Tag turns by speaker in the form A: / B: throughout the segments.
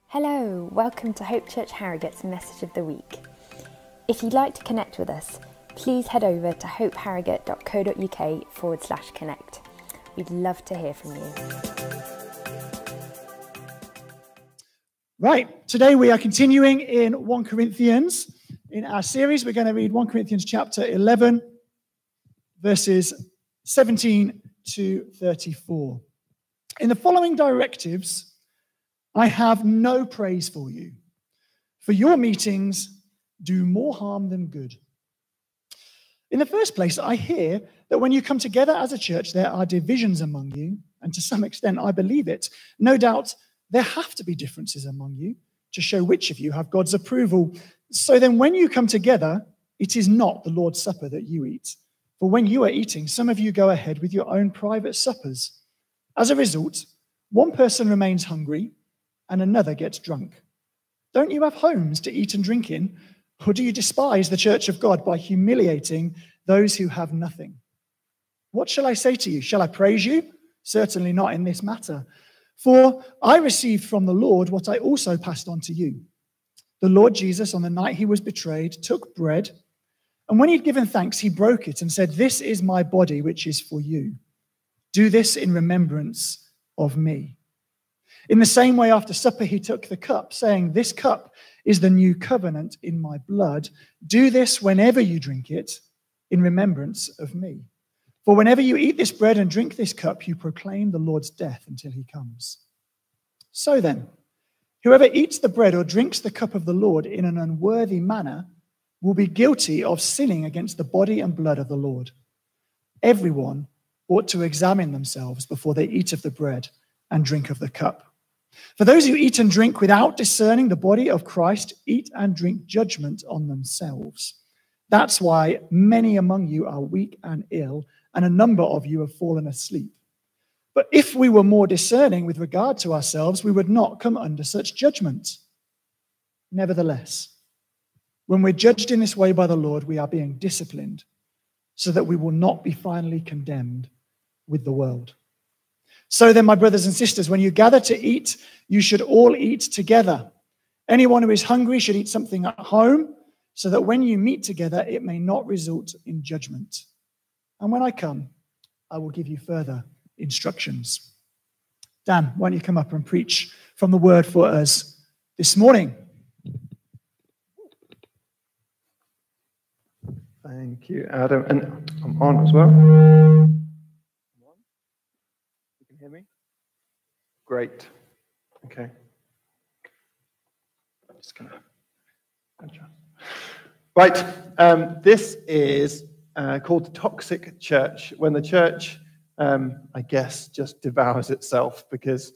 A: Hello, welcome to Hope Church Harrogate's Message of the Week. If you'd like to connect with us, please head over to hopeharrogate.co.uk/connect. We'd love to hear from you.
B: Right, today we are continuing in 1 Corinthians. In our series, we're going to read 1 Corinthians chapter 11, verses 17 to 34. In the following directives, I have no praise for you, for your meetings do more harm than good. In the first place, I hear that when you come together as a church, there are divisions among you, and to some extent, I believe it. No doubt, there have to be differences among you to show which of you have God's approval. So then when you come together, it is not the Lord's Supper that you eat. For when you are eating, some of you go ahead with your own private suppers. As a result, one person remains hungry and another gets drunk. Don't you have homes to eat and drink in? Or do you despise the church of God by humiliating those who have nothing? What shall I say to you? Shall I praise you? Certainly not in this matter. For I received from the Lord what I also passed on to you. The Lord Jesus, on the night he was betrayed, took bread, and when he'd given thanks, he broke it and said, "This is my body, which is for you. Do this in remembrance of me." In the same way, after supper, he took the cup, saying, "This cup is the new covenant in my blood. Do this whenever you drink it in remembrance of me. For whenever you eat this bread and drink this cup, you proclaim the Lord's death until he comes. So then, whoever eats the bread or drinks the cup of the Lord in an unworthy manner will be guilty of sinning against the body and blood of the Lord. Everyone ought to examine themselves before they eat of the bread and drink of the cup. For those who eat and drink without discerning the body of Christ eat and drink judgment on themselves. That's why many among you are weak and ill, and a number of you have fallen asleep. But if we were more discerning with regard to ourselves, we would not come under such judgment. Nevertheless, when we're judged in this way by the Lord, we are being disciplined so that we will not be finally condemned with the world. So then, my brothers and sisters, when you gather to eat, you should all eat together. Anyone who is hungry should eat something at home, so that when you meet together, it may not result in judgment. And when I come, I will give you further instructions. Dan, why don't you come up and preach from the word for us this morning?
C: Thank you, Adam. And I'm on as well. Hear me? Great. Okay. I'm just gonna. Right. This is called toxic church. When the church, I guess, just devours itself, because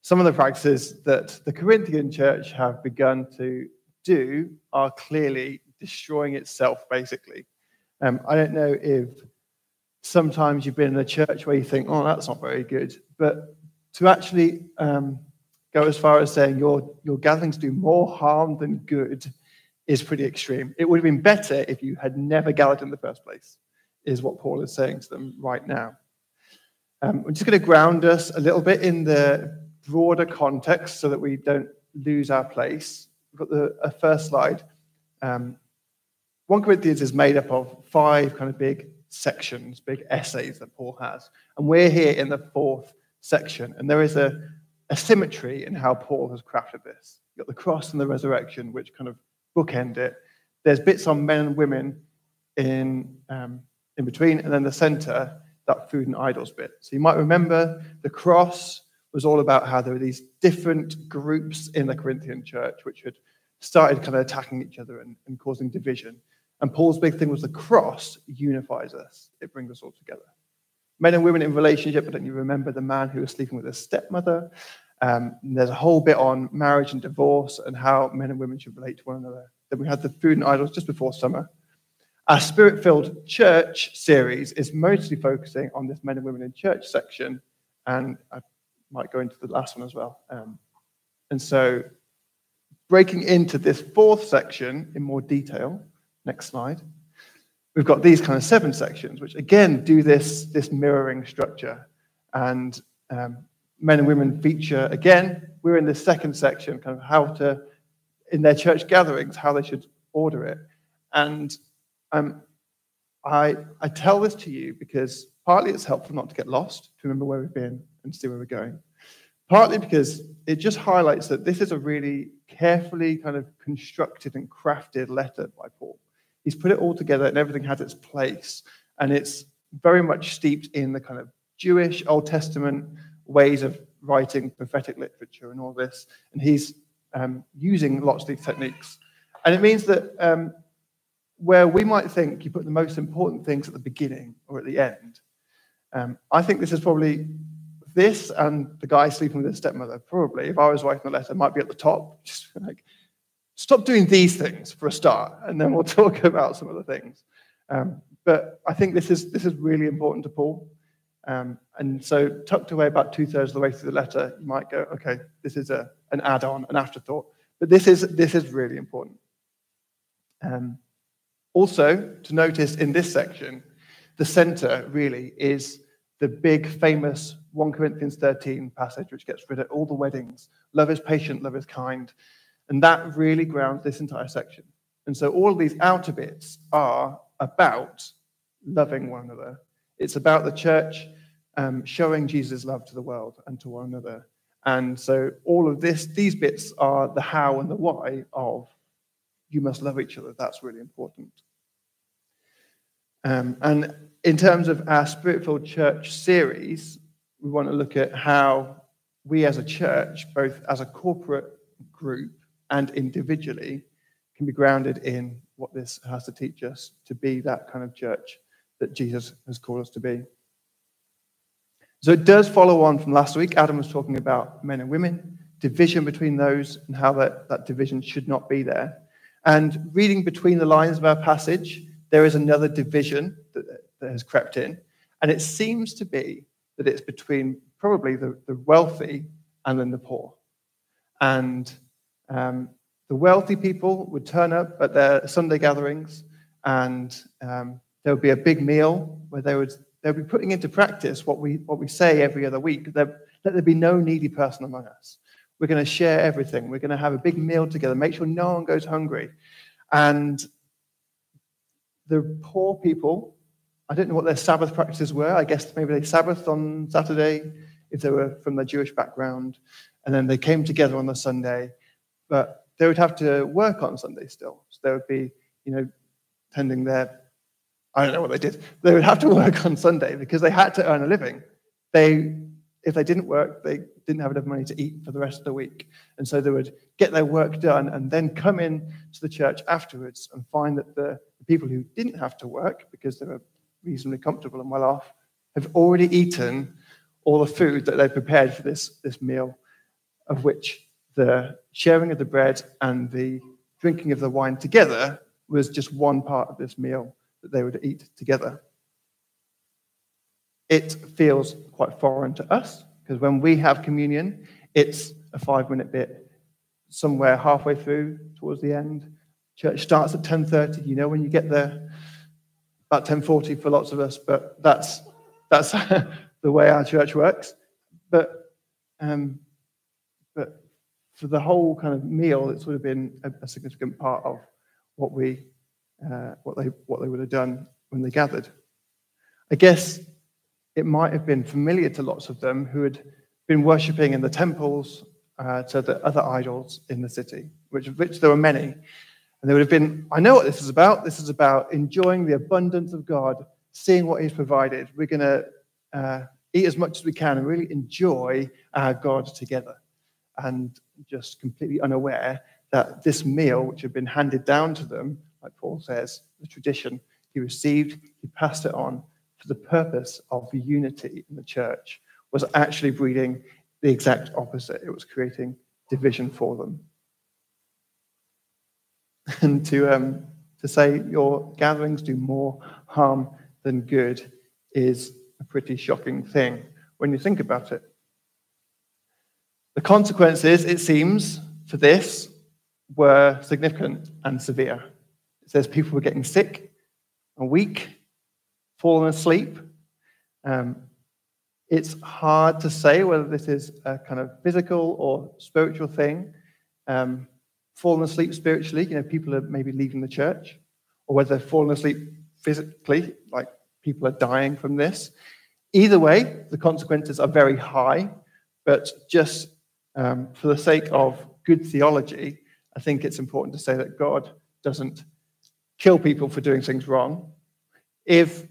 C: some of the practices that the Corinthian church have begun to do are clearly destroying itself, basically. I don't know if sometimes you've been in a church where you think, "Oh, that's not very good," but to actually go as far as saying your gatherings do more harm than good is pretty extreme. It would have been better if you had never gathered in the first place, is what Paul is saying to them right now. We're just going to ground us a little bit in the broader context so that we don't lose our place. We've got a first slide. 1 Corinthians is made up of 5 kind of big sections, big essays that Paul has. And we're here in the 4th section. And there is a symmetry in how Paul has crafted this. You've got the cross and the resurrection, which kind of bookend it. There's bits on men and women in between, and then the center, that food and idols bit. So you might remember the cross was all about how there were these different groups in the Corinthian church which had started kind of attacking each other and causing division. And Paul's big thing was the cross unifies us. It brings us all together. Men and women in relationship. I don't you remember the man who was sleeping with his stepmother? There's a whole bit on marriage and divorce and how men and women should relate to one another. Then we had the food and idols just before summer. Our Spirit-Filled Church series is mostly focusing on this men and women in church section, and I might go into the last one as well. And so breaking into this 4th section in more detail, next slide, we've got these kind of 7 sections, which again do this mirroring structure. And men and women feature again. We're in this second section, kind of how to, in their church gatherings, how they should order it. And I tell this to you because partly it's helpful not to get lost, to remember where we've been and see where we're going. Partly because it just highlights that this is a really carefully kind of constructed and crafted letter by Paul. He's put it all together and everything has its place. And it's very much steeped in the kind of Jewish Old Testament ways of writing prophetic literature and all this. And he's using lots of these techniques. And it means that where we might think you put the most important things at the beginning or at the end, I think this is probably this and the guy sleeping with his stepmother, probably, if I was writing a letter, might be at the top. Just like, stop doing these things for a start, and then we'll talk about some other things. But I think this is really important to Paul. And so tucked away about 2/3 of the way through the letter, you might go, okay, this is an add-on, an afterthought. But this is really important. Also, to notice in this section, the center really is the big famous 1 Corinthians 13 passage, which gets rid of all the weddings. Love is patient, love is kind. And that really grounds this entire section. And so all of these outer bits are about loving one another. It's about the church showing Jesus' love to the world and to one another. And so all of these bits are the how and the why of you must love each other. That's really important. And in terms of our Spirit-filled Church series, we want to look at how we as a church, both as a corporate group and individually, can be grounded in what this has to teach us to be that kind of church that Jesus has called us to be. So it does follow on from last week. Adam was talking about men and women, division between those, and how that division should not be there. And reading between the lines of our passage, there is another division that has crept in, and it seems to be that it's between probably the wealthy and then the poor. And the wealthy people would turn up at their Sunday gatherings, and there would be a big meal where they would be putting into practice what we say every other week. Let there be no needy person among us. We're going to share everything. We're going to have a big meal together, make sure no one goes hungry. And the poor people, I don't know what their Sabbath practices were. I guess maybe they Sabbathed on Saturday if they were from their Jewish background. And then they came together on the Sunday. But they would have to work on Sunday still. So they would be, tending their, I don't know what they did. They would have to work on Sunday because they had to earn a living. If they didn't work, they didn't have enough money to eat for the rest of the week. And so they would get their work done and then come in to the church afterwards and find that the people who didn't have to work because they were reasonably comfortable and well off have already eaten all the food that they prepared for this meal, of which the sharing of the bread and the drinking of the wine together was just one part of this meal that they would eat together. It feels quite foreign to us because when we have communion, it's a 5-minute bit somewhere halfway through towards the end. Church starts at 10:30. You know when you get there, about 10:40 for lots of us, but that's the way our church works. But for the whole kind of meal, it's sort of been a significant part of what they would have done when they gathered. I guess it might have been familiar to lots of them who had been worshipping in the temples to the other idols in the city, which there were many. And they would have been, I know what this is about. This is about enjoying the abundance of God, seeing what he's provided. We're going to eat as much as we can and really enjoy our God together. And just completely unaware that this meal, which had been handed down to them, like Paul says, the tradition he received, he passed it on for the purpose of unity in the church, was actually breeding the exact opposite. It was creating division for them. And to say your gatherings do more harm than good is a pretty shocking thing when you think about it. The consequences, it seems, for this were significant and severe. It says people were getting sick and weak, falling asleep. It's hard to say whether this is a kind of physical or spiritual thing. Fallen asleep spiritually, people are maybe leaving the church, or whether they're fallen asleep physically, like people are dying from this. Either way, the consequences are very high, but just for the sake of good theology, I think it's important to say that God doesn't kill people for doing things wrong. If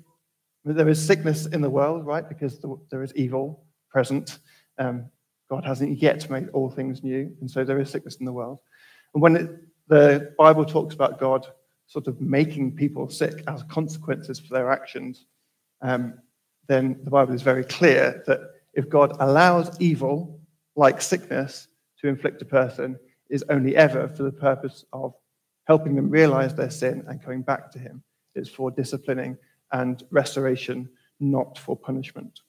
C: there is sickness in the world, right, because there is evil present, God hasn't yet made all things new, and so there is sickness in the world. And when the Bible talks about God sort of making people sick as consequences for their actions, then the Bible is very clear that if God allows evil, like sickness, to inflict a person, is only ever for the purpose of helping them realize their sin and coming back to him. It's for disciplining and restoration, not for punishment.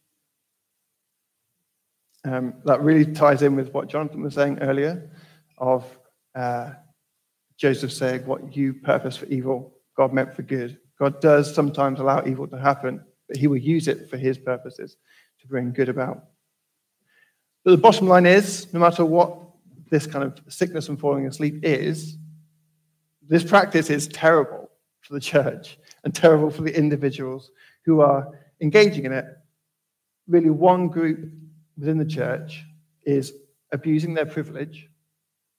C: That really ties in with what Jonathan was saying earlier of Joseph saying, what you purpose for evil, God meant for good. God does sometimes allow evil to happen, but he will use it for his purposes to bring good about. But the bottom line is, no matter what this kind of sickness and falling asleep is, this practice is terrible for the church and terrible for the individuals who are engaging in it. Really, one group within the church is abusing their privilege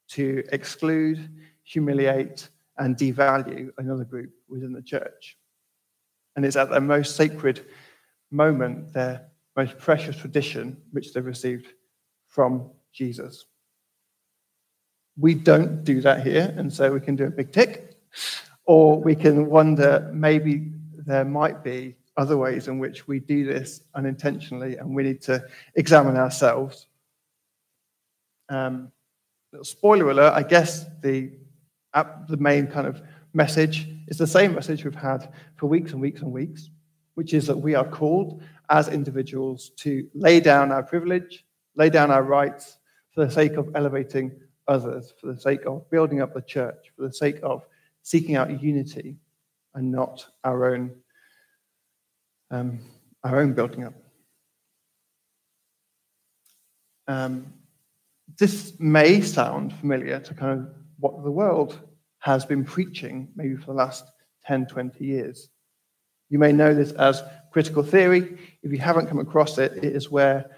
C: to exclude, humiliate, and devalue another group within the church. And it's at their most sacred moment, their most precious tradition, which they've received from Jesus. We don't do that here, and so we can do a big tick, or we can wonder maybe there might be other ways in which we do this unintentionally, and we need to examine ourselves. Spoiler alert, I guess the main kind of message is the same message we've had for weeks and weeks and weeks, which is that we are called as individuals to lay down our privilege, lay down our rights for the sake of elevating others, for the sake of building up the church, for the sake of seeking out unity and not our own building up. This may sound familiar to kind of what the world has been preaching maybe for the last 10, 20 years. You may know this as critical theory. If you haven't come across it, it is where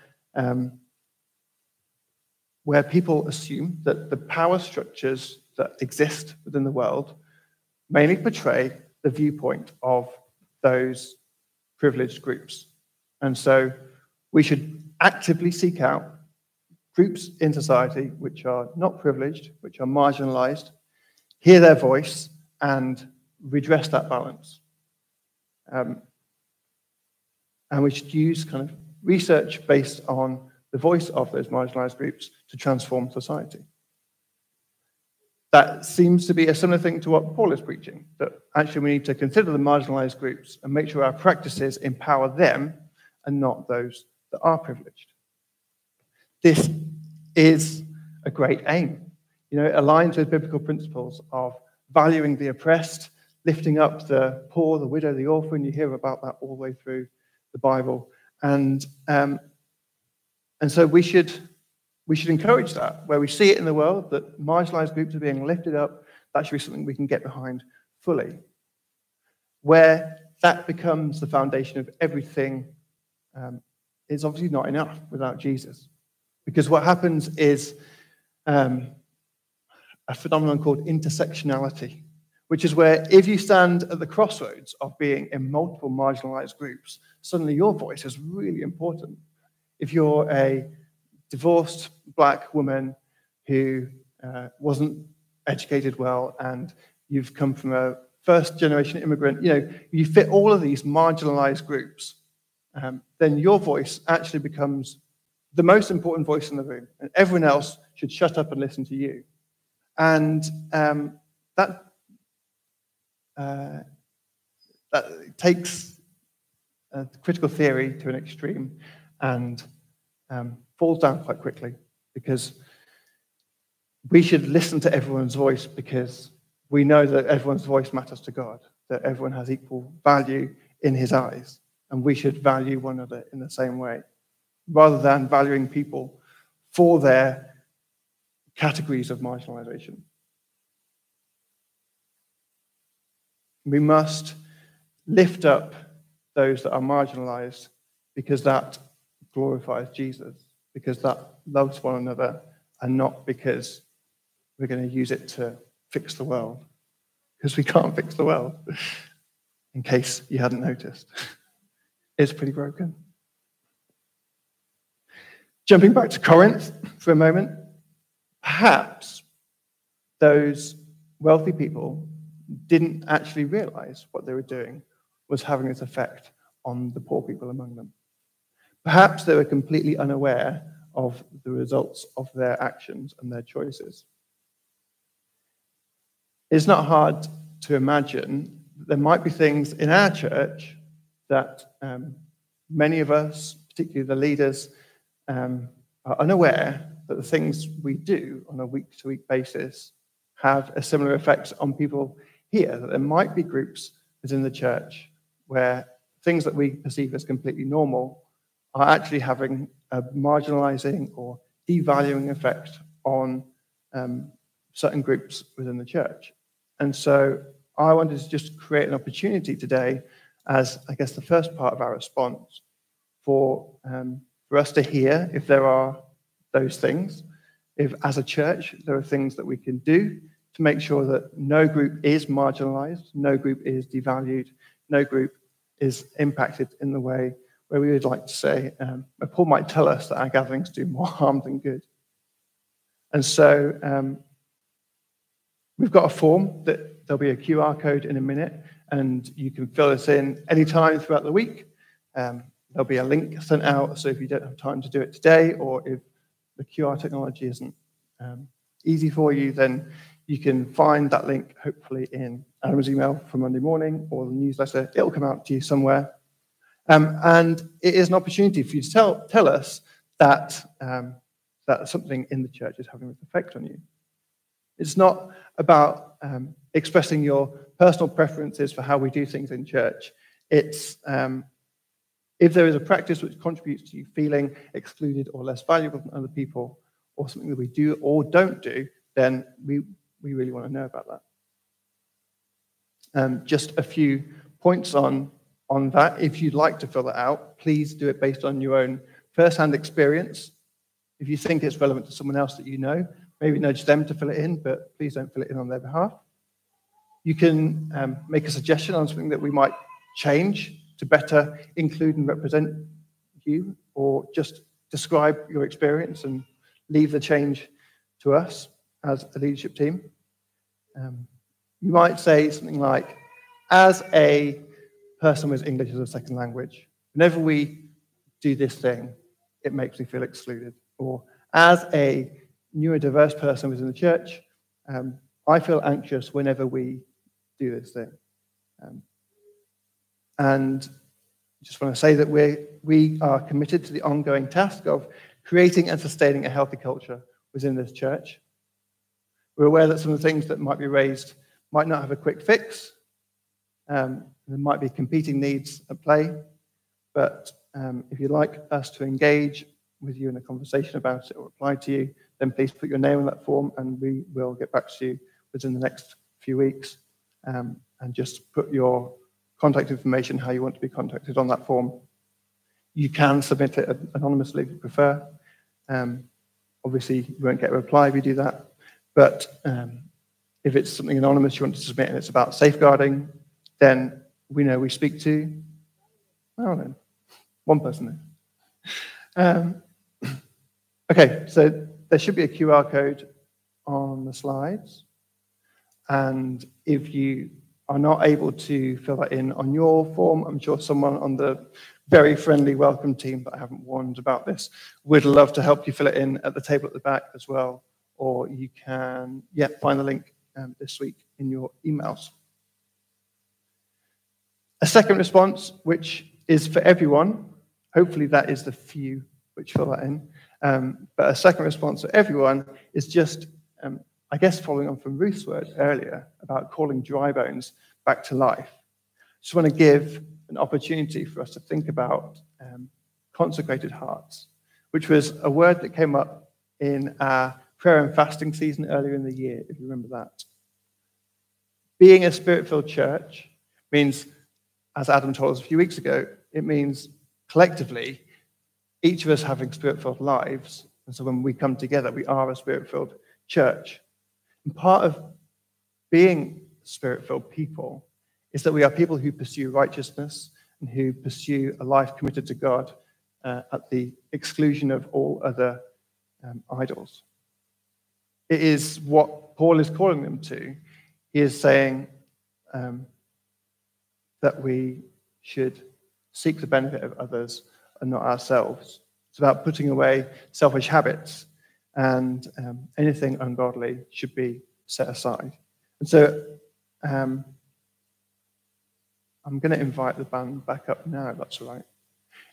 C: people assume that the power structures that exist within the world mainly portray the viewpoint of those privileged groups. And so we should actively seek out groups in society which are not privileged, which are marginalized, hear their voice, and redress that balance. And we should use kind of research based on the voice of those marginalized groups to transform society. That seems to be a similar thing to what Paul is preaching, that actually we need to consider the marginalized groups and make sure our practices empower them and not those that are privileged. This is a great aim. It aligns with biblical principles of valuing the oppressed, lifting up the poor, the widow, the orphan. You hear about that all the way through the Bible. And so we should encourage that, where we see it in the world, that marginalized groups are being lifted up. That should be something we can get behind fully. Where that becomes the foundation of everything, it's obviously not enough without Jesus. Because what happens is a phenomenon called intersectionality, which is where if you stand at the crossroads of being in multiple marginalized groups, suddenly your voice is really important. If you're a divorced black woman who wasn't educated well and you've come from a first-generation immigrant, you fit all of these marginalized groups, then your voice actually becomes the most important voice in the room, and everyone else should shut up and listen to you. And that takes critical theory to an extreme and falls down quite quickly, because we should listen to everyone's voice because we know that everyone's voice matters to God, that everyone has equal value in his eyes, and we should value one another in the same way. rather than valuing people for their categories of marginalization. We must lift up those that are marginalized because that glorifies Jesus, because that loves one another, and not because we're going to use it to fix the world, because we can't fix the world, in case you hadn't noticed. It's pretty broken. Jumping back to Corinth for a moment, perhaps those wealthy people didn't actually realize what they were doing was having its effect on the poor people among them. Perhaps they were completely unaware of the results of their actions and their choices. It's not hard to imagine that there might be things in our church that many of us, particularly the leaders, are unaware that the things we do on a week-to-week basis have a similar effect on people here, that there might be groups within the church where things that we perceive as completely normal are actually having a marginalizing or devaluing effect on certain groups within the church. And so I wanted to just create an opportunity today as, I guess, the first part of our response for us to hear if there are those things, if as a church there are things that we can do to make sure that no group is marginalized, no group is devalued, no group is impacted in the way where we would like to say, Paul might tell us that our gatherings do more harm than good. And so we've got a form that there'll be a QR code in a minute, and you can fill this in anytime throughout the week. There'll be a link sent out, so if you don't have time to do it today, or if the QR technology isn't easy for you, then you can find that link hopefully in Adam's email from Monday morning or the newsletter. It'll come out to you somewhere. And it is an opportunity for you to tell us that, that something in the church is having an effect on you. It's not about expressing your personal preferences for how we do things in church. It's if there is a practice which contributes to you feeling excluded or less valuable than other people, or something that we do or don't do, then we really want to know about that. Just a few points on that. If you'd like to fill that out, please do it based on your own first-hand experience. If you think it's relevant to someone else that you know, maybe nudge them to fill it in, but please don't fill it in on their behalf. You can make a suggestion on something that we might change to better include and represent you, or just describe your experience and leave the change to us as a leadership team. You might say something like, as a person with English as a second language, whenever we do this thing, it makes me feel excluded. Or as a neurodiverse person within the church, I feel anxious whenever we do this thing. And I just want to say that we are committed to the ongoing task of creating and sustaining a healthy culture within this church. We're aware that some of the things that might be raised might not have a quick fix. There might be competing needs at play, but if you'd like us to engage with you in a conversation about it or reply to you, then please put your name on that form and we will get back to you within the next few weeks. And just put your contact information, how you want to be contacted on that form. You can submit it anonymously if you prefer. Obviously, you won't get a reply if you do that. But if it's something anonymous you want to submit and it's about safeguarding, then we know we speak to, well then, one person there. Okay, so there should be a QR code on the slides. And if you are not able to fill that in on your form, I'm sure someone on the very friendly welcome team that I haven't warned about this would love to help you fill it in at the table at the back as well. Or you can, find the link this week in your emails. A second response, which is for everyone, hopefully that is the few which fill that in, but a second response for everyone is just, I guess following on from Ruth's word earlier about calling dry bones back to life. Just want to give an opportunity for us to think about consecrated hearts which was a word that came up in our prayer and fasting season earlier in the year, if you remember that. Being a spirit-filled church means, as Adam told us a few weeks ago, it means collectively, each of us having spirit-filled lives. And so when we come together, we are a spirit-filled church. And part of being spirit-filled people is that we are people who pursue righteousness and who pursue a life committed to God at the exclusion of all other idols. It is what Paul is calling them to. He is saying that we should seek the benefit of others and not ourselves. It's about putting away selfish habits, and anything ungodly should be set aside. And so I'm going to invite the band back up now, if that's all right.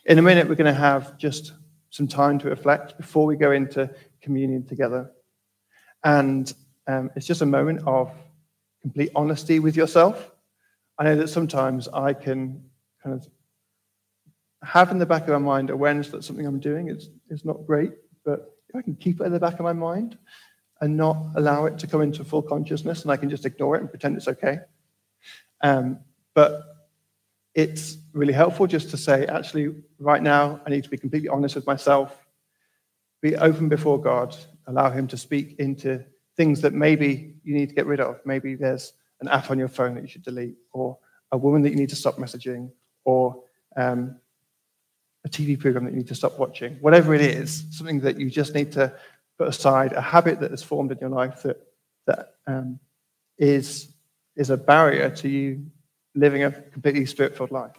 C: In a minute, we're going to have just some time to reflect before we go into communion together. And it's just a moment of complete honesty with yourself. I know that sometimes I can kind of have in the back of my mind awareness that something I'm doing is not great, but if I can keep it in the back of my mind and not allow it to come into full consciousness, and I can just ignore it and pretend it's okay. But it's really helpful just to say, actually, right now, I need to be completely honest with myself, be open before God, allow him to speak into things that maybe you need to get rid of. Maybe there's an app on your phone that you should delete, or a woman that you need to stop messaging, or a TV program that you need to stop watching. Whatever it is, something that you just need to put aside, a habit that has formed in your life that is a barrier to you living a completely spirit-filled life.